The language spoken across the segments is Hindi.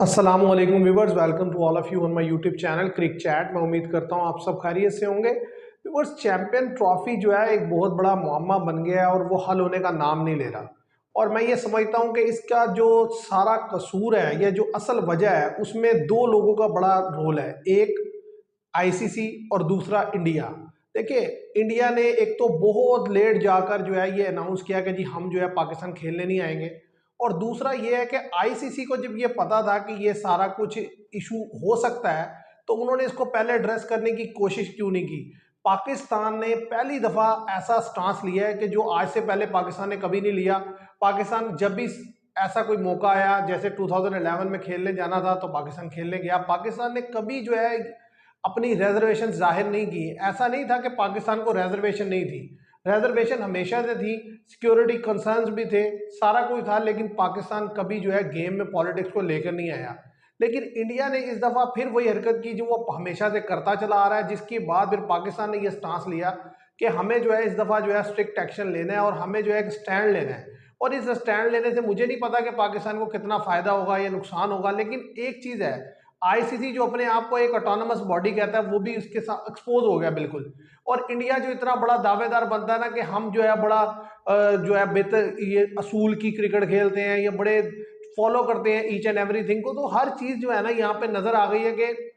अस्सलाम वालेकुम viewers, welcome to all of you on my YouTube channel Cric Chat. मैं उम्मीद करता हूँ आप सब खैरियत से होंगे। व्यूवर्स, चैंपियन ट्रॉफी जो है एक बहुत बड़ा मुअम्मा बन गया है और वो हल होने का नाम नहीं ले रहा। और मैं ये समझता हूँ कि इसका जो सारा कसूर है या जो असल वजह है उसमें दो लोगों का बड़ा रोल है। एक आईसीसी और दूसरा इंडिया। देखिए, इंडिया ने एक तो बहुत लेट जाकर जो है ये अनाउंस किया कि जी हम जो है पाकिस्तान खेलने नहीं आएंगे। और दूसरा ये है कि आईसीसी को जब ये पता था कि ये सारा कुछ इशू हो सकता है तो उन्होंने इसको पहले एड्रेस करने की कोशिश क्यों नहीं की। पाकिस्तान ने पहली दफा ऐसा स्टांस लिया है कि जो आज से पहले पाकिस्तान ने कभी नहीं लिया। पाकिस्तान जब भी ऐसा कोई मौका आया, जैसे 2011 में खेलने जाना था तो पाकिस्तान खेलने गया, पाकिस्तान ने कभी जो है अपनी रेजर्वेशन जाहिर नहीं की। ऐसा नहीं था कि पाकिस्तान को रेजर्वेशन नहीं थी, रेजर्वेशन हमेशा से थी, सिक्योरिटी कंसर्न्स भी थे, सारा कुछ था, लेकिन पाकिस्तान कभी जो है गेम में पॉलिटिक्स को लेकर नहीं आया। लेकिन इंडिया ने इस दफ़ा फिर वही हरकत की जो वो हमेशा से करता चला आ रहा है, जिसके बाद फिर पाकिस्तान ने ये स्टांस लिया कि हमें जो है इस दफ़ा जो है स्ट्रिक्ट एक्शन लेना है और हमें जो है एक स्टैंड लेना है। और इस स्टैंड लेने से मुझे नहीं पता कि पाकिस्तान को कितना फ़ायदा होगा या नुकसान होगा, लेकिन एक चीज़ है, आईसीसी जो अपने आप को एक ऑटोनमस बॉडी कहता है वो भी उसके साथ एक्सपोज हो गया बिल्कुल। और इंडिया जो इतना बड़ा दावेदार बनता है ना कि हम जो है बड़ा जो है बेहतर ये असूल की क्रिकेट खेलते हैं, ये बड़े फॉलो करते हैं ईच एंड एवरीथिंग को, तो हर चीज़ जो है ना यहाँ पे नज़र आ गई है कि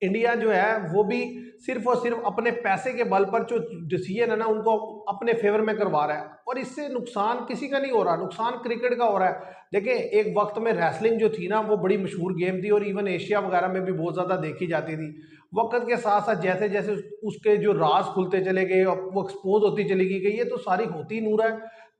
इंडिया जो है वो भी सिर्फ और सिर्फ अपने पैसे के बल पर जो डिसीजन है ना उनको अपने फेवर में करवा रहा है। और इससे नुकसान किसी का नहीं हो रहा, नुकसान क्रिकेट का हो रहा है। देखिए, एक वक्त में रेसलिंग जो थी ना वो बड़ी मशहूर गेम थी और इवन एशिया वगैरह में भी बहुत ज़्यादा देखी जाती थी। वक्त के साथ साथ जैसे जैसे उसके जो राज खुलते चले गए और वो एक्सपोज होती चली गई कि ये तो सारी होती नूर है,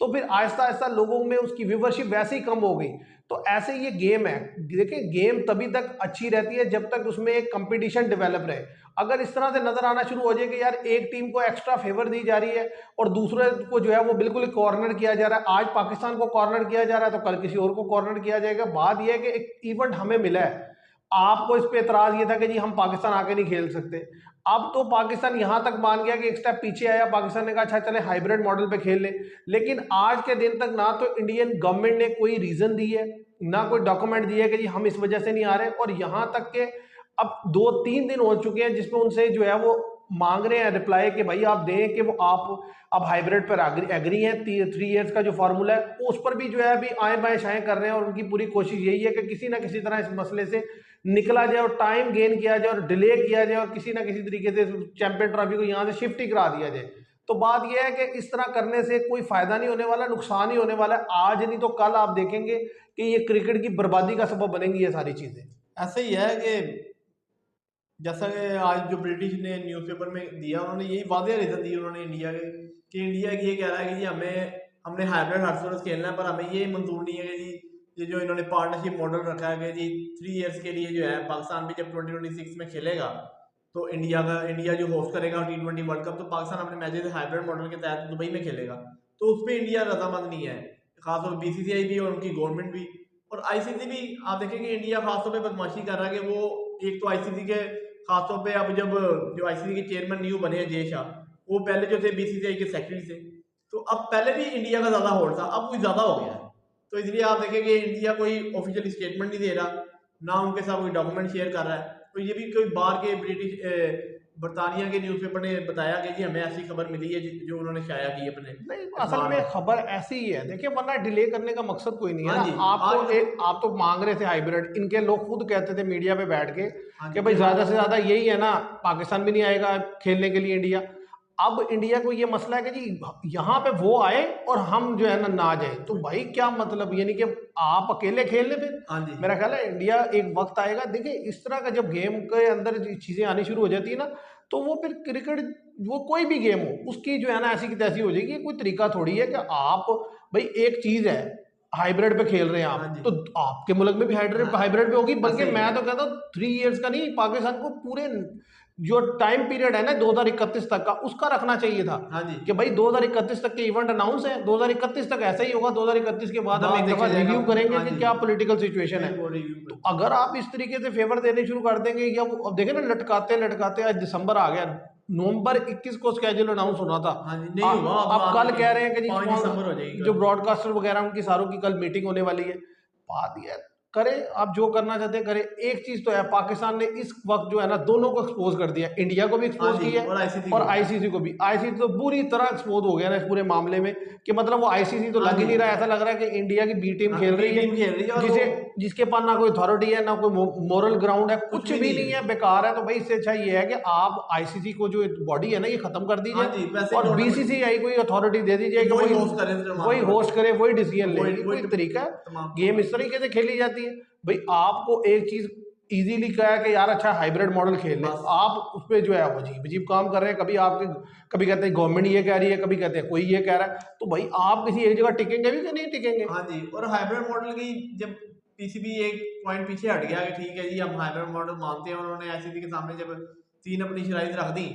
तो फिर आहिस्ता आहिस्ता लोगों में उसकी व्यूवरशिप वैसे ही कम हो गई। तो ऐसे ये गेम है। देखिए, गेम तभी तक अच्छी रहती है जब तक उसमें एक कंपटीशन डेवलप रहे। अगर इस तरह से नजर आना शुरू हो जाए कि यार एक टीम को एक्स्ट्रा फेवर दी जा रही है और दूसरे को जो है वो बिल्कुल कॉर्नर किया जा रहा है, आज पाकिस्तान को कॉर्नर किया जा रहा है तो कल किसी और को कॉर्नर किया जाएगा। बात यह है कि एक इवेंट हमें मिला है, आपको इस पे एतराज ये था कि जी हम पाकिस्तान आके नहीं खेल सकते। अब तो पाकिस्तान यहां तक मान गया कि एक स्टेप पीछे आया, पाकिस्तान ने कहा अच्छा चले हाइब्रिड मॉडल पे खेल ले। लेकिन आज के दिन तक ना तो इंडियन गवर्नमेंट ने कोई रीजन दी है, ना कोई डॉक्यूमेंट दिया कि जी हम इस वजह से नहीं आ रहे। और यहां तक के अब 2-3 दिन हो चुके हैं जिसमें उनसे जो है वो मांग रहे हैं रिप्लाई कि भाई आप दें कि वो आप अब हाइब्रिड पर एग्री हैं। 3 इयर्स का जो फार्मूला है उस पर भी जो है अभी आए बाएं शाएं कर रहे हैं और उनकी पूरी कोशिश यही है कि किसी ना किसी तरह इस मसले से निकला जाए और टाइम गेन किया जाए और डिले किया जाए और किसी ना किसी तरीके से चैंपियन ट्रॉफी को यहाँ से शिफ्ट ही करा दिया जाए। तो बात यह है कि इस तरह करने से कोई फायदा नहीं होने वाला, नुकसान ही होने वाला है। आज नहीं तो कल आप देखेंगे कि ये क्रिकेट की बर्बादी का सबब बनेंगी ये सारी चीजें। ऐसा ही है कि जैसा कि आज जो ब्रिटिश ने न्यूज़पेपर में दिया, उन्होंने यही वादे रीज़न दिए उन्होंने इंडिया के, कि इंडिया ये कह रहा है कि जी हमने हाइब्रिड हर सूरत खेलना है, पर हमें ये मंजूर नहीं है कि जी ये जो इन्होंने पार्टनरशिप मॉडल रखा है कि जी 3 इयर्स के लिए जो है पाकिस्तान भी जब 2026 में खेलेगा तो इंडिया जो होस्ट करेगा T20 वर्ल्ड कप, तो पाकिस्तान अपने मैचेज हाइब्रिड मॉडल के तहत दुबई में खेलेगा। तो उस पर इंडिया रजामंद नहीं है, खासतौर बीसीसीआई भी और उनकी गवर्नमेंट भी। और आईसीसी भी आप देखेंगे इंडिया खासतौर पर बदमाशी कर रहा है कि वो एक तो आईसीसी के खासतौर पे अब जब जो आईसीसी के चेयरमैन न्यू बने हैं जय शाह, वो पहले जो थे बीसीसीआई के सेक्रेटरी थे, तो अब पहले भी इंडिया का ज़्यादा होल्ड था, अब कुछ ज़्यादा हो गया है। तो इसलिए आप देखेंगे इंडिया कोई ऑफिशियल स्टेटमेंट नहीं दे रहा, ना उनके साथ कोई डॉक्यूमेंट शेयर कर रहा है। तो ये भी कोई बाहर के बरतानिया के न्यूज़पेपर ने बताया कि जी हमें ऐसी खबर मिली है जो उन्होंने शाया की अपने नहीं, असल अखबार में में। खबर ऐसी ही है। देखिए, वरना डिले करने का मकसद कोई नहीं है हाँ ना। जी, आपको आज एक आप तो मांग रहे थे हाइब्रिड, इनके लोग खुद कहते थे मीडिया पे बैठ के हाँ कि जी भाई कि ज्यादा हम से ज्यादा यही है ना, पाकिस्तान भी नहीं आएगा खेलने के लिए इंडिया। अब इंडिया को ये मसला है कि जी यहाँ पे वो आए और हम जो है ना जाए, तो भाई क्या मतलब, यानी कि आप अकेले खेल ले फिर। हाँ जी मेरा ख्याल है इंडिया एक वक्त आएगा, देखिए इस तरह का जब गेम के अंदर चीजें आनी शुरू हो जाती है ना, तो वो फिर क्रिकेट, वो कोई भी गेम हो उसकी जो है ना ऐसी की तैसी हो जाएगी। कोई तरीका थोड़ी है कि आप, भाई एक चीज है हाइब्रिड पे खेल रहे हैं हाँ आप, जी तो आपके मुल्क में भी हाइब्रिड हाँ, हाइब्रिड पे होगी। बल्कि ऐसे ही मैं है। तो कहता हूँ 3 इयर्स का नहीं, पाकिस्तान को पूरे जो टाइम पीरियड है ना 2031 तक का, उसका रखना चाहिए था हाँ जी, कि भाई 2031 तक के इवेंट अनाउंस है, 2031 तक ऐसा ही होगा। 2031 के बाद हम बाद एक दफा देखा जाएगा। रिव्यू करेंगे हाँ कि जी, क्या पॉलिटिकल सिचुएशन है। फिर वो रिव्यू तो कर। अगर आप इस तरीके से फेवर देने शुरू कर देंगे, या वो अब देखें ना, लटकाते लटकाते आज दिसंबर आ गया, नवंबर 21 को स्केड्यूल अनाउंस होना था। हाँ जी, नहीं हुआ, अब आप बाद कल में कह रहे हैं कि जी 5 दिसंबर हो जाएगी जो कल। ब्रॉडकास्टर वगैरह उनकी सारों की कल मीटिंग होने वाली है। बात यह है, करे, आप जो करना चाहते हैं करें। एक चीज तो है, पाकिस्तान ने इस वक्त जो है ना दोनों को एक्सपोज कर दिया, इंडिया को भी हाँ एक्सपोज जी, किया और आईसीसी और को भी। आईसीसी को भी। आईसीसी तो बुरी तरह एक्सपोज हो गया ना इस पूरे मामले में, कि मतलब वो आईसीसी तो हाँ लग ही जी, नहीं रहा, ऐसा लग रहा है कि इंडिया की बी टीम हाँ, खेल बी रही टीम है, खेल रही है और वो जिसे जिसके पास ना कोई अथॉरिटी है ना कोई मोरल ग्राउंड है, कुछ कुछ भी भी नहीं नहीं है। है, बेकार है। तो भाई इससे अच्छा ये है कि आप आईसीसी को जो बॉडी है ना ये खत्म कर हाँ दीजिए जी, वैसे और टूर्नामेंट बीसीसीआई को अथॉरिटी दे दीजिए कि कि वही वही होस्ट करें तमाम वही होस्ट करे, वही डिसीजन ले। ये कोई वही तरीका है? तमाम गेम इस तरीके से खेली जाती है। भाई आपको एक चीज इजीली कहा है कि यार अच्छा हाइब्रिड मॉडल खेल ले, बस। आप उस पर जो है वो अजीब अजीब काम कर रहे हैं। कभी कहते हैं गवर्नमेंट ये कह रही है, कभी कहते हैं कोई ये कह रहा है। तो भाई आप किसी एक जगह टिकेंगे भी कि नहीं टिकेंगे? हाँ जी, और हाइब्रिड मॉडल की जब पीसीबी एक पॉइंट पीछे हट गया कि ठीक है जी हम हाइब्रिड मॉडल मानते हैं, और उन्होंने आईसीसी के सामने जब 3 अपनी शराइत रख दी,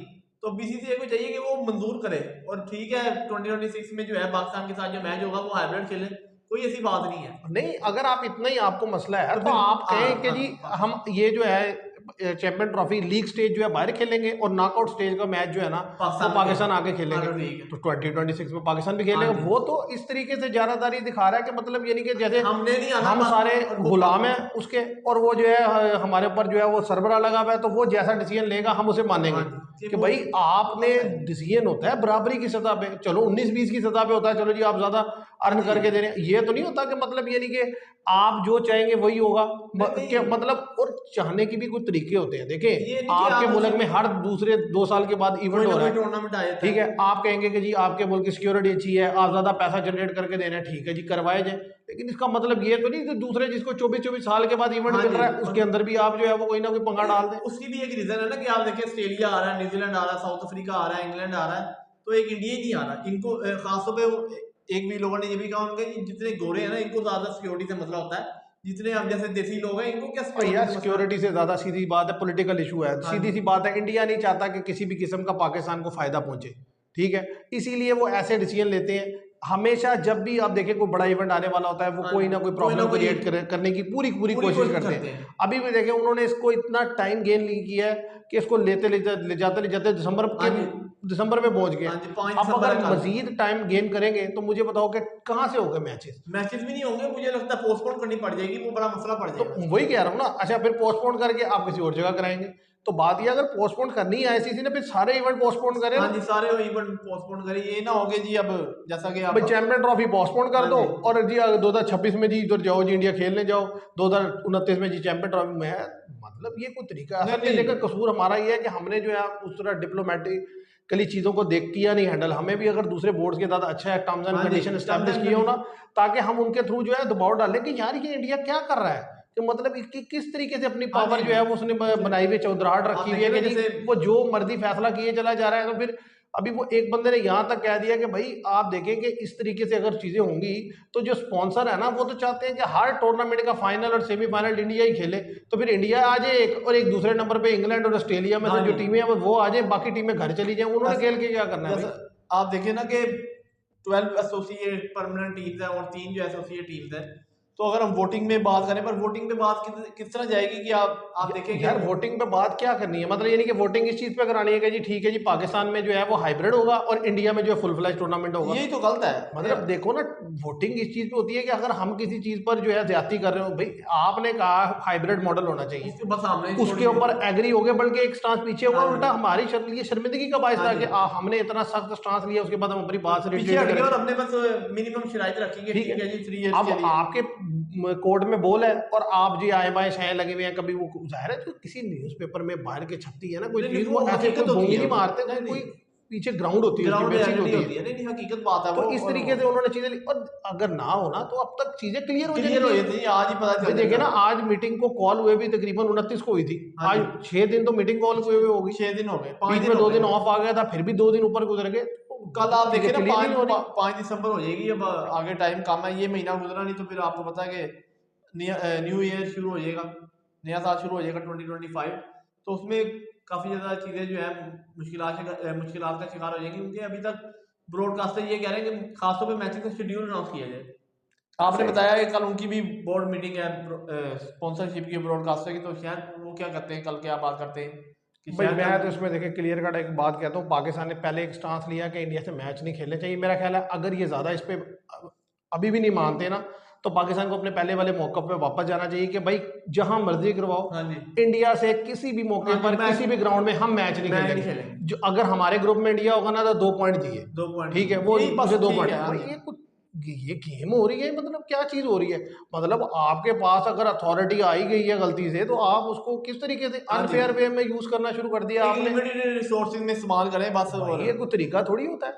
तो बीसीसीआई को चाहिए कि वो मंजूर करे। और ठीक है 2026 में जो है पाकिस्तान के साथ जो मैच होगा वो हाइब्रिड खेले, कोई ऐसी बात नहीं है। नहीं, अगर आप इतना ही आपको मसला है तो तो फिर आप हाँ कहें कि हाँ जी हाँ हम ये जो है चैंपियन ट्रॉफी लीग स्टेज जो है बाहर खेलेंगे और नॉकआउट स्टेज का मैच जो है ना वो पाकिस्तान में पाकिस्तान आके खेलें। खेलेंगे। हाँ तो ठीक है। तो 2026 में पाकिस्तान भी हाँ खेलेगा। जी, वो तो इस तरीके से ज्यादातर दिखा रहा है कि मतलब यानी कि जैसे हमने नहीं आना हम सारे और वो गुलाम हैं उसके, और वो जो है हमारे ऊपर जो है वो सरबरा लगा हुआ है, तो वो जैसा डिसीजन लेगा हम उसे मानेंगे। हाँ जी, कि वो भाई आपने पता है। डिसीजन होता है बराबरी की सतह पे, चलो 19-20 की सतह पे होता है, चलो जी आप ज्यादा हाँ अर्न जी, करके दे रहे हैं। ये तो नहीं होता कि मतलब ये नहीं कि आप जो चाहेंगे वही होगा। नहीं क्या नहीं, मतलब, और चाहने के भी कुछ तरीके होते हैं। देखें ये नहीं कि आपके आप मुल्क में उसे हर दूसरे 2 साल के बाद इवेंट कोई हो ना रहा कोई है, टूर्नामेंट आ जाता ठीक है। है, आप कहेंगे कि जी आपके मुल्क की सिक्योरिटी अच्छी है, आप ज्यादा पैसा जनरेट करके देना है, ठीक है जी करवाए जाए। लेकिन इसका मतलब ये तो नहीं कि दूसरे जिसको 24-24 साल के बाद इवेंट हाँ मिल जी, रहा है उसके अंदर भी आप जो है वो कोई ना कोई पंगा डाल दें। उसकी भी एक रीजन है ना कि आप देखिए ऑस्ट्रेलिया आ रहा है, न्यूजीलैंड आ रहा है, साउथ अफ्रीका आ रहा है, इंग्लैंड आ रहा है, तो एक इंडिया ही नहीं आ रहा। इनको खासतौर पे एक भी लोगों ने ये भी कहा उनके कि जितने गोरे हैं ना इनको ज्यादा सिक्योरिटी से मतलब होता है, जितने हम जैसे देसी लोग हैं इनको क्या और सिक्योरिटी यार से मसला है। सिक्योरिटी से ज्यादा सीधी बात है पॉलिटिकल इशू है, हाँ सीधी जी, सी बात है। इंडिया नहीं चाहता कि किसी भी किस्म का पाकिस्तान को फायदा पहुंचे, ठीक है, इसीलिए वो ऐसे डिसीजन लेते हैं। हमेशा जब भी आप देखें कोई बड़ा इवेंट आने वाला होता है वो हाँ कोई जी, ना कोई कोई ना प्रॉब्लम कोई क्रिएट करने की पूरी पूरी पूरी कोशिश कोशिश करते करते हैं। हैं। अभी भी देखें उन्होंने इसको इतना टाइम गेन किया है कि इसको ले जाते हाँ जी, दिसंबर में पहुंच गए। हाँ जी, 5 अब दिसंबर अगर है कल। मजीद टाइम गेन करेंगे तो मुझे बताओ कि कहाँ से होंगे मैचेस? मैचेस भी नहीं होंगे, मुझे लगता है पोस्टपोन करनी पड़ जाएगी, वो बड़ा मसला पड़ तो जाएगा इसका। वही कह रहा हूँ ना। अच्छा फिर पोस्टपोन करके आप किसी और जगह कराएंगे, तो बात ये अगर पोस्टपोन करनी है आईसीसी ने फिर सारे इवेंट पोस्टपोन करे हाँ ना। जी, सारे इवेंट पोस्टपोन करिए, ये ना होगे जी अब जैसा कि भाई आप। चैंपियन ट्रॉफी पोस्टपोन कर हाँ दो जी, और जी 2026 में जी इधर जाओ जी इंडिया खेलने जाओ, 2029 में जी चैंपियन ट्रॉफी में है। मतलब ये कोई तरीका है? नहीं असल में नहीं, देखकर कसूर हमारा ये है कि हमने जो है उस तरह डिप्लोमेटिकली चीज़ों को देख किया नहीं हैंडल। हमें भी अगर दूसरे बोर्ड्स के साथ अच्छा है टर्म्स एंड हाँ जी, कंडीशन टर्म्स एस्टेब्लिश एंड किए हो ना, कंडीशन। ताकि हम उनके थ्रू जो है दबाव डालें कि यार ये इंडिया क्या कर रहा है, कि मतलब किस तरीके से अपनी हाँ जी, पावर जो है वो उसने जो बनाई हुई चौधराहट आप रखी हुई है देखें ना कि जी जैसे। वो जो मर्जी फैसला किए चला जा रहा है। तो फिर अभी वो एक बंदे ने यहाँ तक कह दिया कि भाई आप देखें कि इस तरीके से अगर चीजें होंगी तो जो स्पॉन्सर है ना वो तो चाहते हैं कि हर टूर्नामेंट का फाइनल और सेमीफाइनल इंडिया ही खेले। तो फिर इंडिया आ जाए एक, और एक दूसरे नंबर पे इंग्लैंड और ऑस्ट्रेलिया में हाँ से जो जी, टीमें हैं वो आ जाए, बाकी टीमें घर चली जाएं। उन्होंने ऐसा खेल के क्या करना है जैसा भाई? आप देखिए ना कि 12 एसोसिएट परमानेंट टीम्स हैं और 3 जो एसोसिएट टीम्स हैं। तो अगर हम वोटिंग में बात करें, पर वोटिंग में बात किस तरह जाएगी कि आप देखें कि यार वोटिंग पे बात क्या करनी है? मतलब ये नहीं कि वोटिंग इस चीज पे करानी है कि जी ठीक है जी पाकिस्तान में जो है वो हाइब्रिड होगा और इंडिया में जो है फुल फ्लैश टूर्नामेंट होगा। यही तो गलत है मतलब देखो ना, वोटिंग इस चीज पे होती है कि अगर हम किसी चीज पर जो है ज्यादती कर रहे हो, भाई आपने कहा हाइब्रिड मॉडल होना चाहिए, उसके बस सामने छोड़ उसके दिया। ऊपर एग्री हो गए, बल्कि एक स्टांस पीछे हुआ, हाँ जी, उल्टा हमारी लिए शर्मिंदगी का बायस हाँ था जी, कि हमने इतना सख्त स्टांस लिया, उसके बाद हम अपनी बात से पीछे रिट्रीट हट गया और करें। हमने बस मिनिमम शराइत रखी है, ठीक है, ठीक है जी 3 इयर्स अब के लिए। आपके कोर्ट में बोल है और आप जी आए बाएं शाएं लगे हुए हैं। कभी वो जाहिर है जो किसी न्यूज़पेपर में बाहर के छपती है ना कोई नहीं नहीं, चीज, वो वो ऐसे कोई हकीकत होती बोंगी है, नहीं मारते, नहीं कोई नहीं, पीछे ग्राउंड होती है, उसकी ग्राउंड बेसिस रियलिटी होती होती है। है, नहीं नहीं, हकीकत बात है तो वो। इस और तरीके से उन्होंने चीजें और अगर ना हो ना तो अब तक चीजें क्लियर हो जानी क्लियर हो चाहिए। जाती है, आज ही पता भाई चल देखिए जाता ना, है। आज मीटिंग को कॉल हुए भी तकरीबन 29 को हुई थी, हाँ आज जी, 6 दिन तो मीटिंग कॉल हुए हुए होगी, 6 दिन हो गए, 5 बीच दिन में हो 2 दिन गए। ऑफ आ गया था, फिर भी 2 दिन ऊपर गुजर गए, तो कल आप चीजें देखिए ना क्लियर ही नहीं हो रही। 5 दिसंबर हो जाएगी। अब आगे टाइम कम है, ये महीना गुजरा नहीं तो फिर आपको पता है कि न्यू ईयर शुरू हो जाएगा, नया साल शुरू हो जाएगा 2025। तो उसमें काफ़ी ज़्यादा चीज़ें जो है मुश्किलात का शिकार हो जाएंगी, क्योंकि अभी तक ब्रॉडकास्टर ये कह रहे हैं कि खासतौर पे मैचेस का शेड्यूल अनाउंस किया जाए। आपने सही। बताया कि कल उनकी भी बोर्ड मीटिंग है स्पॉन्सरशिप की ब्रॉडकास्टर की, तो शायद वो क्या करते हैं, कल क्या बात करते हैं कि भाई शायद मैं कल। तो इसमें देखिए क्लियर कट एक बात कहता हूँ, पाकिस्तान ने पहले एक स्टांस लिया कि इंडिया से मैच नहीं खेलने चाहिए। मेरा ख्याल है अगर ये ज्यादा इस पे अभी भी नहीं मानते ना, तो पाकिस्तान को अपने पहले वाले मौके पे वापस जाना चाहिए कि भाई जहां मर्जी करवाओ, हाँ जी, इंडिया से किसी भी मौके हाँ जी, पर किसी भी ग्राउंड में हम मैच नहीं मैच नहीं खेलेंगे। खेलेंगे। जो अगर हमारे ग्रुप में इंडिया होगा ना तो 2 पॉइंट चाहिए, 2 पॉइंट ठीक है, वो यही बस मुझे 2 ठीक पॉइंट। है। हाँ भाई जी, ये कुछ ये गेम हो रही है, मतलब क्या चीज हो रही है? मतलब आपके पास अगर अथॉरिटी आई गई है गलती से, तो आप उसको किस तरीके से हाँ जी। अनफेयर वे में यूज करना शुरू कर दिया एक आपने। लिमिटेड रिसोर्सेज में इस्तेमाल करें बस। भाई और ये कोई तरीका थोड़ी होता है।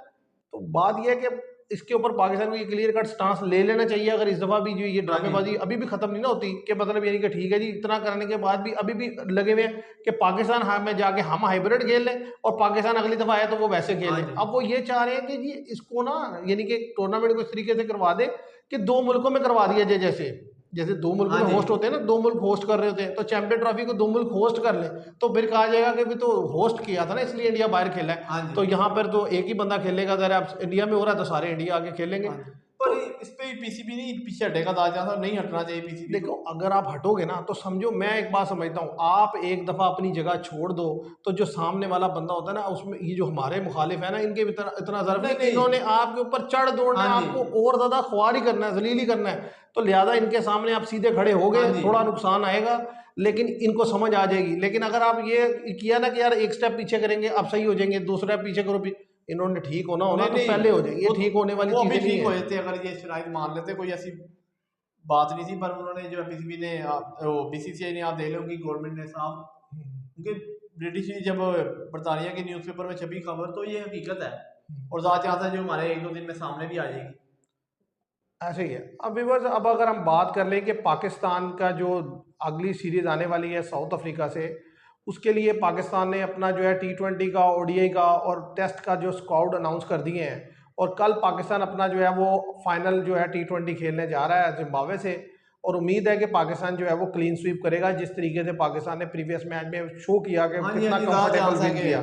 तो बात ये है कि इसके ऊपर पाकिस्तान को ये क्लियर कट स्टांस ले लेना चाहिए। अगर इस दफा भी जो ये हाँ जी, ड्रामेबाजी अभी भी खत्म नहीं ना होती, कि मतलब यानी कि ठीक है जी, इतना करने के बाद भी अभी भी लगे हुए हैं कि पाकिस्तान में जाके हम हाइब्रिड खेल लें और पाकिस्तान अगली दफा आए तो वो वैसे खेल हाँ लें। जी, अब वो ये चाह रहे हैं कि जी इसको ना, यानी कि टूर्नामेंट को इस तरीके से करवा दे कि 2 मुल्कों में करवा दिया जाए। जैसे जैसे 2 मुल्कों हाँ में जी। होस्ट होते हैं ना, 2 मुल्क होस्ट कर रहे होते हैं, तो चैंपियन ट्रॉफी को 2 मुल्क होस्ट कर ले, तो फिर कहा जाएगा कि भी तो होस्ट किया था ना इसलिए इंडिया बाहर खेला है। हाँ तो जी, यहाँ पर तो एक ही बंदा खेलेगा, अगर आप इंडिया में हो रहा है तो सारे इंडिया आके खेलेंगे। हाँ जी। पर तो इस पे पीसीबी नहीं पीछे हटेगा, दादा नहीं हटना चाहिए पीसीबी देखो, को। अगर आप हटोगे ना तो समझो, मैं एक बात समझता हूँ, आप एक दफा अपनी जगह छोड़ दो तो जो सामने वाला बंदा होता है ना, उसमें ये जो हमारे मुखालिफ है ना, इनके भी इतना इतना जरूर नहीं नहीं, नहीं। इन्होंने आपके ऊपर चढ़ दौड़ना हाँ है, जी, आपको और ज्यादा ख्वार ही करना है, जलील ही करना है। तो लिहाजा इनके सामने आप सीधे खड़े हो हाँ गए, जी, थोड़ा नुकसान आएगा लेकिन इनको समझ आ जाएगी। लेकिन अगर आप ये किया ना कि यार एक स्टेप पीछे करेंगे अब सही हो जाएंगे, दूसरा पीछे करो, इन्होंने ठीक होना होना नहीं तो नहीं। पहले हो जाएंगे। ये ठीक होने वाली वो अभी चीजें नहीं ठीक हो है। जाते अगर ये शराइत मान लेते, कोई ऐसी बात नहीं थी। पर उन्होंने जो पीसीबी ने बीसीसीआई ने, आप देख लो कि गवर्नमेंट ने साफ, क्योंकि ब्रिटिश जब बरतानिया के न्यूज़पेपर में छपी खबर तो ये हकीकत है, और ज़्यादा चांस है जो हमारे 1-2 दिन में सामने भी आ जाएगी। ऐसे ही है। अब व्यूअर्स, अब अगर हम बात कर लें कि पाकिस्तान का जो अगली सीरीज आने वाली है साउथ अफ्रीका से, उसके लिए पाकिस्तान ने अपना जो है T20 का, ओडीआई का और टेस्ट का जो स्क्वाड अनाउंस कर दिए हैं। और कल पाकिस्तान अपना जो है वो फाइनल जो है T20 खेलने जा रहा है जिम्बाब्वे से। और उम्मीद है कि पाकिस्तान जो है वो क्लीन स्वीप करेगा, जिस तरीके से पाकिस्तान ने प्रीवियस मैच में शो किया कि हाँ जी, हाँ कितना जी, ज़्यादा कंफर्टेबल चांस है विन कि किया।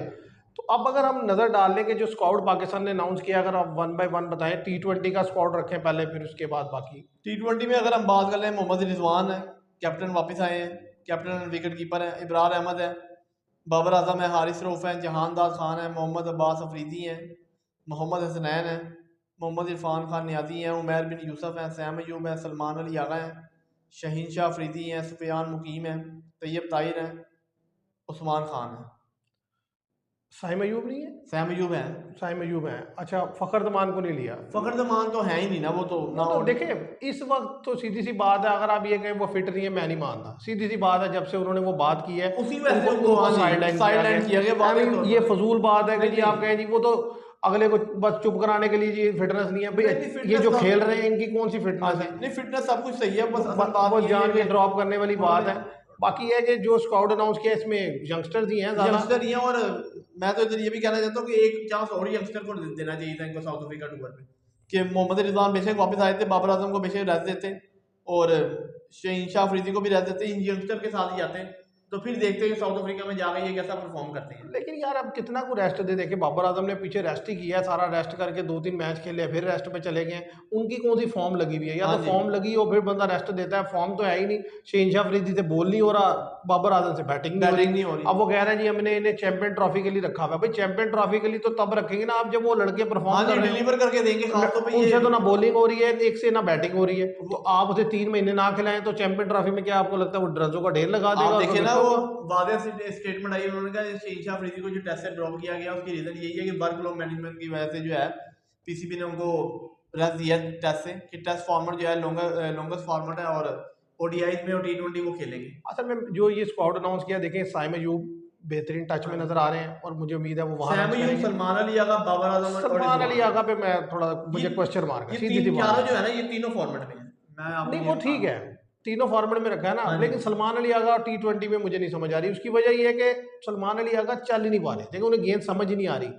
तो अब अगर हम नजर डाल लें कि जो स्क्वाड पाकिस्तान ने अनाउंस किया, अगर आप 1 बाय 1 बताएं, T20 का स्क्वाड रखें पहले, फिर उसके बाद बाकी। T20 में अगर हम बात कर लें, मोहम्मद रिजवान है, कैप्टन वापस आए हैं, कैप्टन विकेट कीपर है, इब्रार अहमद है, बाबर आजम है, हारिस रऊफ है, जहानदार खान है, मोहम्मद अब्बास अफरीदी हैं, मोहम्मद हसनैन है, मोहम्मद इरफान खान नियाजी हैं, उमैर बिन यूसुफ हैं, सैम अयूब हैं, सलमान अली आगा हैं, शहीन शाह अफरीदी हैं, सुफियान मुकीम हैं, तैयब ताहिर हैं, उस्मान खान है, साइम अयूब नहीं है? सैम अयूब हैं। साइम अयूब है, अच्छा, फखर जमान को नहीं लिया। फखर जमान तो है ही नहीं ना, वो तो वो ना। तो देखें, इस वक्त तो सीधी सी बात है, अगर आप ये कहें वो फिट नहीं है, मैं नहीं मानता। सीधी सी बात है, जब से उन्होंने वो बात की है उसी वजह से उनको उनको साइडलाइन साइडलाइन किया गया। I mean, ये फजूल बात है कि नहीं जी आप नहीं कहें जी वो तो अगले को बस चुप कराने के लिए जी फिटनेस नहीं है। नहीं नहीं, भाई ये फिटनेस जो तो खेल रहे हैं इनकी कौन सी हाँ फिटनेस जी, है? नहीं फिटनेस सब कुछ सही है, बस असल बात वो ये जान है के कि ड्रॉप करने वाली बात है। उन्होंने बाकी है कि जो स्क्वाड अनाउंस किया इसमें यंगस्टर्स ही हैं ज्यादा। यंगस्टर ही हैं। और मैं तो इधर ये भी कहना चाहता हूँ कि एक चांस और यंगस्टर को देना चाहिए था इनको साउथ अफ्रीका टूर पे, कि मोहम्मद रिजवान बेशक वापस आए थे, बाबर आजम को बेशक रेस्ट देते और शहीन शाह अफरीदी को भी रेस्ट देते, इन यंगस्टर के साथ ही आते, तो फिर देखते हैं कि साउथ अफ्रीका में जाकर ये कैसा परफॉर्म करते हैं। लेकिन यार अब कितना को रेस्ट दे, देखे बाबर आजम ने पीछे रेस्ट ही किया है, सारा रेस्ट करके 2-3 मैच खेले, फिर रेस्ट पे चले गए। उनकी कौन सी फॉर्म लगी हुई है? या हाँ तो जी, फॉर्म लगी हो फिर बंदा रेस्ट देता है, फॉर्म तो है ही नहीं। शहीनशाह अफरीदी से बॉल नहीं हो रहा, बाबर आजम से बैटिंग नहीं हो बैटिंग रही। नहीं हो रही। अब वो कह रहे हैं जी हमने इन्हें चैंपियन ट्रॉफी के लिए रखा हुआ है। भाई चैंपियन ट्रॉफी के लिए तो तब रखेंगे ना आप जब वो लड़के हाँ परफॉर्म जी, कर रहे डिलीवर करके देंगे, खास तौर पे हो। ये। उनसे तो ना बॉलिंग हो रही है, एक से ना बैटिंग हो रही है। तो आप उसे 3 महीने ना खिलाएं तो चैंपियन ट्रॉफी में क्या आपको लगता है वो ड्रजों का ढेर लगा देगा? आप और देखे फिर ना, तो वो वादे स्टेटमेंट आई, उन्होंने कहा शहीन शाह अफरीदी को जो टेस्ट से ड्रॉप किया गया उसकी रीजन यही है कि वर्कलोड मैनेजमेंट की वजह से जो है पीसीबी ने उनको रेस्ट दिया टेस्ट से, कि टेस्ट फॉर्मेट जो है लॉन्गेस्ट फॉर्मेट है और ओडीआई में और T20 वो खेलेंगे। असल में जो ये स्क्वाड अनाउंस किया, देखें साइम अयूब बेहतरीन टच में नजर आ रहे हैं और मुझे उम्मीद है वो वहां सैम रन अयूब, करेंगे। सलमान अली आगा, बाबर आजम और सलमान अली रिजवान, आगा पे मैं थोड़ा, ये मुझे क्वेश्चन मार्क है, ये सीधी सी तीन बात चारों जो है। है ना, ये तीनों फॉर्मेट में है। मैं आपको नहीं ये वो बता ठीक दूं। है, तीनों फॉर्मेट में रखा है ना, हाँ जी, लेकिन सलमान अली आगा T20 में मुझे नहीं समझ आ रही। उसकी वजह ये है कि सलमान अली आगा चल ही नहीं पा रहे, देखो उन्हें गेंद समझ ही नहीं आ रही।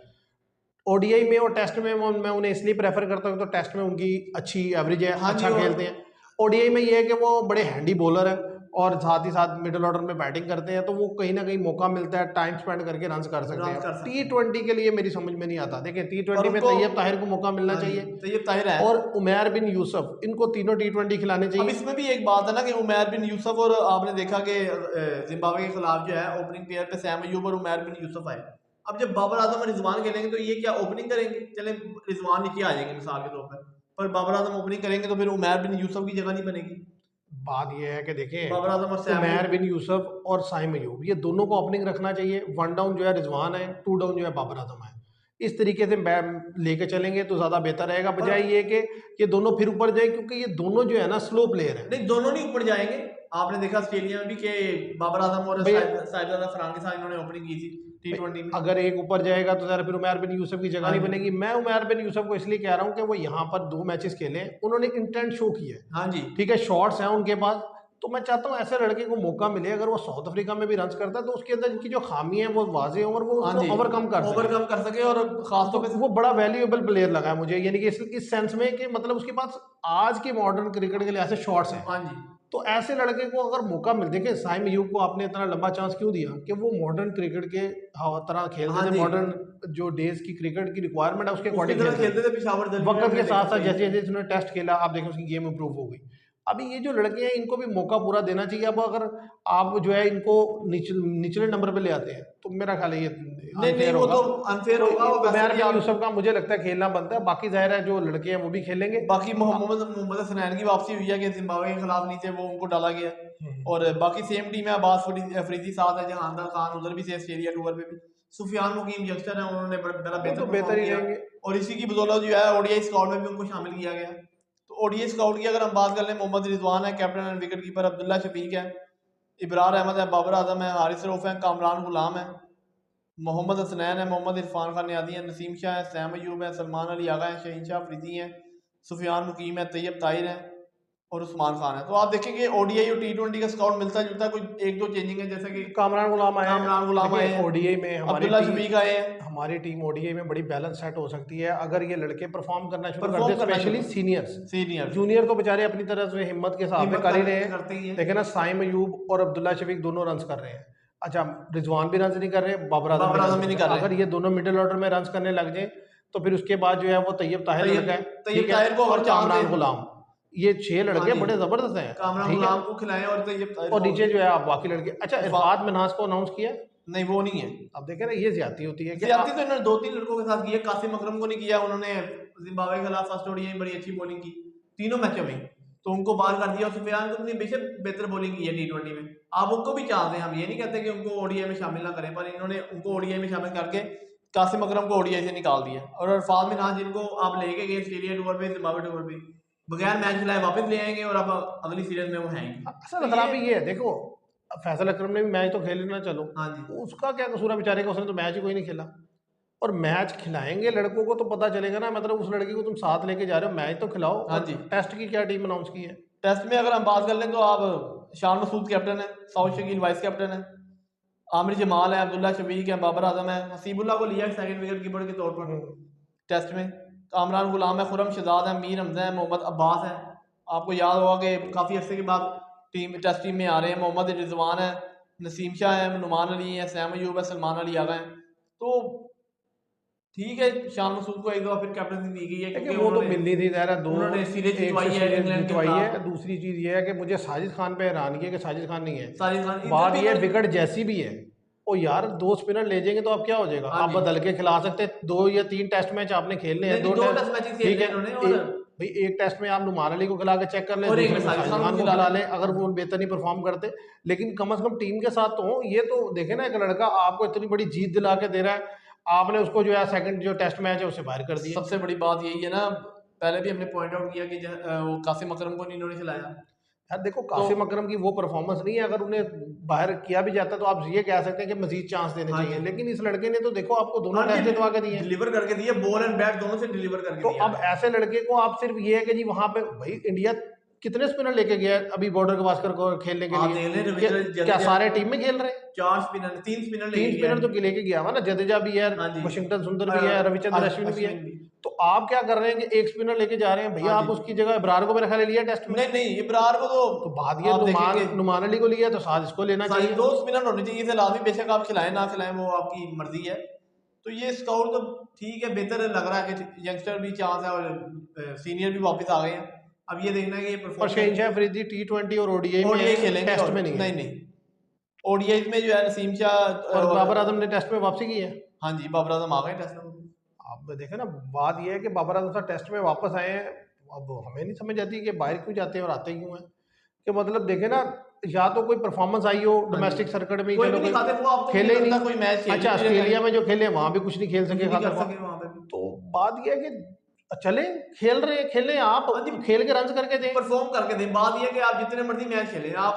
ओडीआई में और टेस्ट में मैं उन्हें इसलिए प्रेफर करता हूँ, तो टेस्ट में उनकी अच्छी एवरेज है, हाँ जी। अच्छा खेलते हैं। ओडीआई में ये है कि वो बड़े हैंडी बॉलर है और साथ ही साथ मिडिल ऑर्डर में बैटिंग करते हैं, तो वो कहीं ना कहीं मौका मिलता है टाइम स्पेंड करके रन कर सकते रन हैं। कर सकते हैं। T20 के लिए मेरी समझ में नहीं आता। देखिए और T20 में उनको तैयब ताहिर को मौका मिलना हाँ जी, चाहिए तैयब ताहिर है। और उमैर बिन यूसुफ, इनको तीनों T20 खिलाने अब चाहिए। इसमें भी एक बात है ना कि उमैर बिन यूसुफ, और आपने देखा कि जिम्बाब्वे के खिलाफ जो है ओपनिंग पेयर पे सैम अयूब और उमैर बिन यूसुफ आए। अब जब बाबर आजम और रिजवान खेलेंगे तो ये क्या ओपनिंग करेंगे? चले रिजवान नीचे आ जाएंगे मिसाल के तौर पर, पर बाबर आजम ओपनिंग करेंगे तो फिर उमैर बिन यूसुफ की जगह नहीं बनेगी। बात यह है कि देखें, बाबर आजम और सैम उमैर अयूब। बिन यूसुफ और साइम अयूब ये दोनों को ओपनिंग रखना चाहिए। वन डाउन जो है रिजवान है, टू डाउन जो है बाबर आजम है। इस तरीके से लेके चलेंगे तो ज़्यादा बेहतर रहेगा, पर बजाय ये कि ये दोनों फिर ऊपर जाए, क्योंकि ये दोनों जो है ना स्लो प्लेयर है। नहीं, दोनों नहीं ऊपर जाएंगे। आपने देखा ऑस्ट्रेलिया में भी कि बाबर आजम और भाई साहिबजादा फरहान के साथ इन्होंने ओपनिंग की थी T20 में। अगर एक ऊपर जाएगा तो ज़रा फिर उमैर बिन यूसुफ की जगह हाँ नहीं जी, बनेगी। मैं उमैर बिन यूसुफ को इसलिए कह रहा हूँ कि वो यहाँ पर 2 मैचेस खेले, उन्होंने इंटेंट शो किया है, हाँ जी। ठीक है, शॉट्स हैं उनके पास। तो मैं चाहता हूँ ऐसे लड़के को मौका मिले, अगर वो साउथ अफ्रीका में भी रन करता है तो उसके अंदर की जो खामी है वो वाजे और वो हाँ उसको जी, ओवरकम कर सके। ओवरकम कर सके। और खासतौर पे वो बड़ा वैल्यूएबल प्लेयर लगा है मुझे, यानी कि इस सेंस में कि मतलब उसके पास आज के मॉडर्न क्रिकेट के लिए ऐसे शॉट्स हैं। हाँ जी, तो ऐसे लड़के को अगर मौका मिल, देखिए साइम अयूब को आपने इतना लंबा चांस क्यों दिया कि वो मॉडर्न क्रिकेट के तरह खेलते हाँ थे, जी, मॉडर्न जो डेज की क्रिकेट की रिक्वायरमेंट है उसके उसकी अकॉर्डिंग तरह खेलते खेलते थे। थे पेशावर दरमियान वक्त के में, साथ देखा साथ सही जैसे है। जैसे उन्होंने टेस्ट खेला, आप देखें उसकी गेम इंप्रूव हो गई। अभी ये जो लड़के हैं इनको भी मौका पूरा देना चाहिए। अब अगर आप जो है इनको निचले नंबर पे ले आते हैं तो मेरा ख्याल है ये नहीं नहीं, अनफेयर वो होगा। तो अनफेयर तो होगा। वो वैसे उमैर भी बिन आप यूसुफ का मुझे लगता है खेलना बनता है, बाकी जाहिर है जो लड़के हैं वो भी खेलेंगे। बाकी मोहम्मद मोहम्मद हसनैन की वापसी हुई है कि जिम्बाब्वे के खिलाफ नहीं थे, वो उनको डाला गया। और बाकी सेम टीम है, अब्बास अफरीदी साथ है, जहांदार खान उधर भी थे ऑस्ट्रेलिया टूर पे भी। सुफियान मुकीम यंगस्टर है, उन्होंने बड़ा वो बेहतर तो बेहतर परफॉर्म ही किया। रहेंगे। और इसी की बदौलत जो है ओडीआई स्क्वाड में भी उनको शामिल किया गया। तो ओडीआई स्क्वाड की अगर हम बात कर लें, मोहम्मद रिजवान है captain and wicket keeper, Abdullah Shafique है, इब्रार अहमद है, बाबर आजम है, हारिस रऊफ है, कामरान गुलाम है, मोहम्मद हसनैन है, मोहम्मद इरफान खान नियादी है, नसीम शाह है, सैम अयूब है, सलमान अली आगा है, शहीन शाह अफरीदी हैं, सुफियान मुकीम है, तैयब ताहिर है और उस्मान खान है। तो आप देखेंगे ओडीआई और टी20 का स्कॉट मिलता जुलता है, कुछ एक दो चेंजिंग है, जैसे कि कामरान गुलाम आए हैं। कामरान गुलाम आए देखिए हैं, ओडीआई में अब्दुल्ला शफीक आए हैं। हमारी टीम ओडीआई में बड़ी बैलेंस सेट हो सकती है अगर ये लड़के परफॉर्म करना शुरू कर परफॉर्म दे, करना स्पेशली शुरू सीनियर्स। सीनियर जूनियर तो बेचारे अपनी तरफ से हिम्मत के साथ में हिम्मत कर ही रहे हैं। करते ही हैं। देखे ना साइम अयूब और अब्दुल्ला शफीक दोनों रन कर रहे हैं। अच्छा, रिजवान भी रन नहीं कर रहे, बाबर आजम भी बाबर रन आजम भी नहीं नहीं कर कर रहे। रहे। अगर ये दोनों मिडिल ऑर्डर में रन करने लग जाए तो फिर उसके बाद जो है वो तैयब ताहिर लड़का है, तैयब ठीक है, ताहिर को और अगर चांस कामरान दे, गुलाम, ये 6 हाँ लड़के जी, बड़े जबरदस्त हैं, कामरान ठीक है। गुलाम को खिलाएं और तैयब ताहिर और को। नीचे जो है आप बाकी लड़के। अच्छा, इरफात मिन्हाज को अनाउंस किया? नहीं, वो नहीं है। अब देखें ना, ये ज्यादती होती है कि ज्यादती तो इन्होंने 2-3 लड़कों के साथ की है, कासिम अकरम को नहीं किया। उन्होंने जिम्बाब्वे के खिलाफ फर्स्ट ओडीआई में बड़ी अच्छी बॉलिंग की तीनों मैचों में, तो उनको बाहर कर दिया। और सुफियान को बेशक बेहतर बॉलिंग की है टी20 में, आप उनको भी चांस दें। हम ये नहीं कहते कि उनको ओडीआई में शामिल ना करें, पर इन्होंने उनको ओडीआई में शामिल करके कासिम अकरम को ओडीआई से निकाल दिया। और इरफान मिन्हाज जिनको आप लेके गए ऑस्ट्रेलिया टूर पे, जिम्बाब्वे टूर पे, बगैर मैच खिलाए वापस ले आएंगे और अब अगली सीरीज में वो हैं। तो असल खराबी ये है, देखो फैसल अकरम ने भी मैच तो खेल लेना, चलो हाँ जी, उसका क्या कसूर है बेचारे का, उसने तो मैच ही कोई नहीं खेला। और मैच खिलाएंगे लड़कों को तो पता चलेगा ना, मतलब उस लड़के को तुम साथ लेके जा रहे हो, मैच तो खिलाओ। हाँ और जी। टेस्ट की क्या टीम अनाउंस की है? टेस्ट में अगर हम बात कर लें तो आप शान मसूद कैप्टन है, साउथ शकील वाइस कैप्टन है, आमिर जमाल है, अब्दुल्ला शफीक है, बाबर आजम है, हसीबुल्ला को लिया सेकंड विकेट कीपर के तौर पर टेस्ट में, कामरान गुलाम है, खुरम शहजाद है, मीर हमजा है, मोहम्मद अब्बास है। आपको याद होगा कि काफ़ी अर्से के बाद टेस्ट टीम में आ रहे हैं। मोहम्मद रिजवान है, नसीम शाह है, नुमान अली है, सैम अयूब है, सलमान अली आ गए। तो ठीक है, शान मसूद को एक दो फिर कैप्टनसी दी गई है देखिए क्योंकि वो तो मिलनी थी ज़रा, दो उन्होंने सीरीज एक जितवाई से है सीरीज इंग्लैंड के जितवाई है। खिलाफ। दूसरी चीज़ ये है कि मुझे साजिद खान पे हैरानगी है कि साजिद खान नहीं है। साजिद खान इधर बात भी ये इन्होंने- विकेट जैसी भी है, ओ यार 2 स्पिनर ले जाएंगे तो अब क्या हो जाएगा, हाँ आप जी। बदल के खिला सकते। 2 या 3 टेस्ट मैच आपने खेलने हैं, नहीं, 2 दो टेस्ट, टेस्ट मैचेस ठीक खेले है। इन्होंने। और भाई एक टेस्ट में आप नुमान अली को खिला के चेक कर लें, और एक दूसरे में में साजिद साजिद खान खान को को खिला खिला लें। लें अगर वो बेहतर नहीं परफॉर्म करते। लेकिन कम से कम टीम के साथ तो हो। ये तो देखे ना, एक लड़का आपको इतनी बड़ी जीत दिला के दे रहा है, आपने उसको जो है सेकंड जो टेस्ट मैच है उसे बाहर कर दिया। सबसे बड़ी बात यही है ना, पहले भी हमने पॉइंट आउट किया कि वो कासिम अकरम को नहीं इन्होंने खिलाया। यार देखो तो कासिम अकरम की वो परफॉर्मेंस नहीं है, अगर उन्हें बाहर किया भी जाता तो आप ये कह सकते हैं कि मजीद चांस देने हाँ चाहिए। जी, लेकिन इस लड़के ने तो देखो आपको दोनों हाँ टेस्ट जी, जितवा के दिए हैं। डिलीवर करके दिया, बॉल एंड बैट दोनों से डिलीवर करके तो दिया अब है। ऐसे लड़के को आप सिर्फ ये है कि जी वहां पे भाई इंडिया कितने स्पिनर लेके गया है अभी बॉर्डर गवास्कर को खेलने के आप लिए? देख लें क्या, रविंद्र क्या जडेजा सारे टीम में खेल रहे हैं? 4 स्पिनर 3 स्पिनर 3 लेके गया स्पिनर तो है। लेके गया हुआ ना, जडेजा भी है, हाँ जी, वशिंगटन सुंदर भी है, रविचंद्र अश्विन भी है। अश्विन भी। तो आप क्या कर रहे हैं कि एक स्पिनर लेके जा रहे हैं भैया, हाँ आप जी, उसकी जगह इब्रार को मेरे ख्याल लिया टेस्ट में। नहीं नहीं, इब्रार को तो बात ये आप देखेंगे नुमान अली को लिया तो साथ इसको लेना चाहिए। 2 स्पिनर होने चाहिए थे लाजमी, बेशक आप खिलाएं ना खिलाएं वो आपकी मर्जी है। तो ये स्कोर तो ठीक है, बेहतर लग रहा है कि यंगस्टर भी चांस है और सीनियर भी वापस आ गए हैं। अब ये देखना है कि ये और शहीन शाह अफरीदी टी20 और ओडीआई में खेलेंगे, टेस्ट में नहीं है। नहीं ओडीआई में जो है नसीम शाह और बाबर आजम ने टेस्ट में वापसी की है। हाँ जी, बाबर आजम आ गए टेस्ट में। आप देखें ना, बात यह है कि बाबर आजम साहब टेस्ट में वापस आए हैं, अब हमें नहीं समझ आती कि बाहर क्यों जाते हैं और आते क्यों हैं। कि मतलब देखे ना, या तो कोई परफॉर्मेंस आई हो हाँ जी, डोमेस्टिक सर्किट में ही, कोई चलो भी नहीं कोई खाते वो, आप तो मुझे खेले ही लगता नहीं। है कोई मैच खेल अच्छा, ही नहीं रहे ऑस्ट्रेलिया कहीं, में जो खेले वहां भी कुछ नहीं खेल कुछ सके नहीं खातिर कर वहां। सके वहां पे भी। तो बात यह है कि चले, खेल रहे हैं, खेलें आप, हाँ जी, खेल के रन करके दें। परफॉर्म करके दें। बात ये है कि आप जितने मर्जी मैच खेलें, आप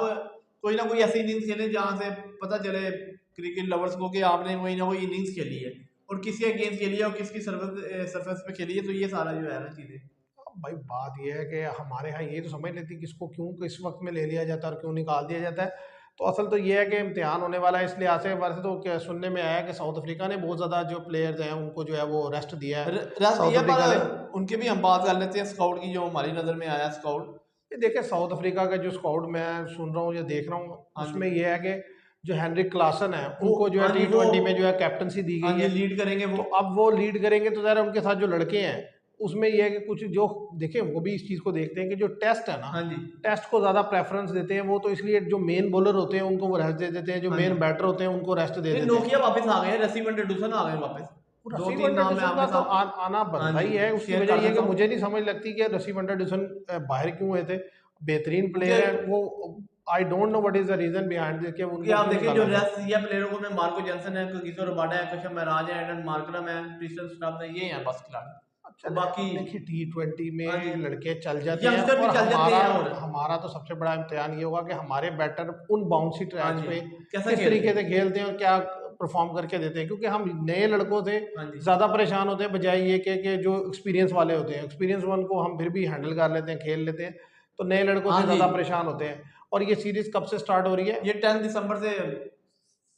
कोई ना कोई ऐसी इनिंग्स खेलें जहां से पता चले क्रिकेट लवर्स को कि आपने कोई ना कोई इनिंग्स खेली है और किसी अगेंस्ट खेली है और किसकी सरफेस पे खेली है। तो ये सारा जो है ना चीजें, अब भाई बात यह है कि हमारे यहाँ ये तो समझ लेती किसको क्यों किस वक्त में ले लिया जाता है और क्यों निकाल दिया जाता है। तो असल तो ये है कि इम्तिहान होने वाला है, इसलिए आज से वैसे तो क्या सुनने में आया कि साउथ अफ्रीका ने बहुत ज़्यादा जो प्लेयर्स हैं उनको जो है वो रेस्ट दिया है। रस साउथ दिया, अफ्रीका ने, पर उनके भी हम बात कर लेते हैं स्काउट की, जो हमारी नजर में आया स्काउट। ये देखे साउथ अफ्रीका का जो स्क्वाड मैं सुन रहा हूँ या देख रहा हूँ, हाँ जी, उसमें यह है कि जो हेनरिक क्लासन है वो, उनको जो है हाँ जी वो, T20 में जो है कैप्टनसी दी हाँ गई जी है। लीड करेंगे वो। तो अब वो लीड करेंगे तो ज़रा उनके साथ जो लड़के हैं उसमें यह है कि कुछ जो देखें वो भी इस चीज़ को देखते हैं कि जो टेस्ट है ना, हाँ जी, टेस्ट को ज़्यादा प्रेफरेंस देते हैं वो, तो इसलिए जो मेन बॉलर होते हैं उनको वो रेस्ट दे देते हैं, जो हाँ जी। मेन बैटर होते हैं उनको रेस्ट दे नहीं, देते हैं। नोकिया वापस आ गए हैं, रसी वनडरडूसन आ गए वापस। दो रसी तीन वंडर नाम मैं डूसन का आपके तो साथ, आना हाँ बनता जी, ही है। उसकी शेयर वजह कर ये है देता कि हूँ। मुझे नहीं समझ लगती कि रसी वंडर डूसन बाहर क्यों हुए थे। बेहतरीन क्योंकि प्लेयर है वो। I don't know what is the reason behind कि क्योंकि उनको आप क्यों देखिए जो निकाला गया। रेस्ट दिया प्लेयरों को, में मार्को जेंसन है, कगिसो रबाडा है, कशम महराज है, एडन मार्करम है, क्रिस्टन स्टफ है, ये हैं बस खिलाड़ी। अब और चले, बाकी अब देखिए T20 हाँ जी, में लड़के चल जाते हैं यंगस्टर भी और चल जाते हमारा हैं। और हमारा तो सबसे बड़ा इम्तिहान ये होगा कि हमारे बैटर उन बाउंसी हाँ ट्रैक्स जी, पे कैसा किस खेलते तरीके से हैं। खेलते हैं और क्या परफॉर्म करके देते हैं, क्योंकि हम नए लड़कों से हाँ जी, ज़्यादा परेशान होते हैं बजाय ये कि जो एक्सपीरियंस वाले होते हैं, एक्सपीरियंस वन को हम फिर भी हैंडल कर लेते हैं, खेल लेते हैं। तो नए लड़कों हाँ से जी, ज़्यादा परेशान होते हैं। और ये सीरीज कब से स्टार्ट हो रही है? ये 10 दिसंबर से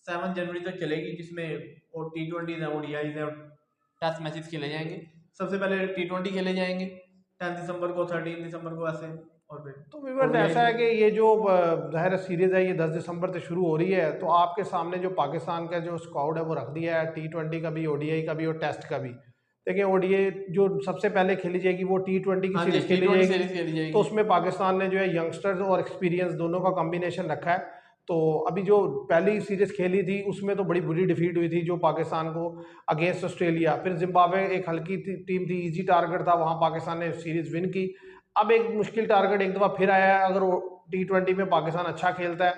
7 जनवरी तक चलेगी, जिसमें और T20 है, ओडीआईज है और टेस्ट मैचेस खेले जाएंगे। सबसे पहले T20 खेले जाएंगे 10 दिसंबर को, 13 दिसंबर को ऐसे, और तो फिर व्यूअर्स ओडीआई। ऐसा है कि ये जो ज़ाहिर सीरीज़ है ये 10 दिसंबर से शुरू हो रही है, तो आपके सामने जो पाकिस्तान का जो स्क्वाड है वो रख दिया है T20 का भी, ओडीआई का भी और टेस्ट का भी। देखिए ओडीआई जो सबसे पहले खेली जाएगी वो T20 की हाँ जी, सीरीज़ खेली T20 जाएगी। सीरीज खेली तो जाएगी। उसमें पाकिस्तान ने जो है यंगस्टर्स और एक्सपीरियंस दोनों का कॉम्बिनेशन रखा है। तो अभी जो पहली सीरीज़ खेली थी उसमें तो बड़ी बुरी डिफीट हुई थी जो पाकिस्तान को अगेंस्ट ऑस्ट्रेलिया, फिर जिम्बाब्वे एक हल्की टीम थी, ईजी टारगेट था, वहाँ पाकिस्तान ने सीरीज़ विन की। अब एक मुश्किल टारगेट एक दफ़ा फिर आया है, अगर T20 में पाकिस्तान अच्छा खेलता है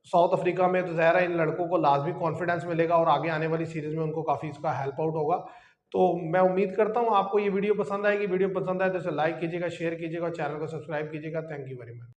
साउथ अफ्रीका में, तो ज़ाहिर है इन लड़कों को लाजमी कॉन्फिडेंस मिलेगा और आगे आने वाली सीरीज़ में उनको काफ़ी इसका हेल्प आउट होगा। तो मैं उम्मीद करता हूँ आपको ये वीडियो पसंद आएगी। वीडियो पसंद आए तो इसे लाइक कीजिएगा, शेयर कीजिएगा, चैनल को सब्सक्राइब कीजिएगा। Thank you very much.